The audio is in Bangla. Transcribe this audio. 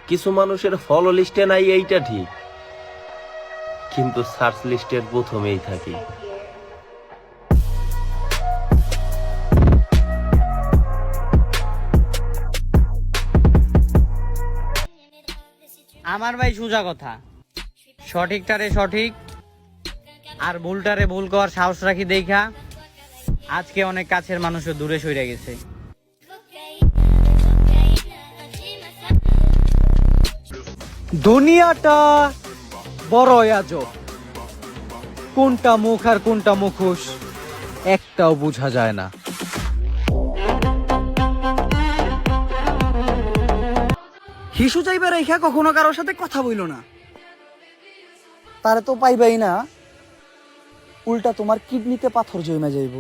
কিছু মানুষের ফলো লিস্টে নাই এইটা ঠিক, কিন্তু সার্চ লিস্টের প্রথমেই থাকি। আমার ভাই সোজা কথা, সঠিকটারে সঠিক আর ভুলটারে ভুল করার সাহস রাখি দেখা আজকে অনেক কাছের মানুষও দূরে সরে গেছে। দুনিয়াটা বড় আজব, কোনটা মুখ আর কোনটা মুখোশ একটাও বোঝা যায় না। হিসু চাইবে রেখা কখনো কারোর সাথে কথা বইল না, তারে তো পাইবাই না, উল্টা তোমার কিডনিতে পাথর জমে যাইব।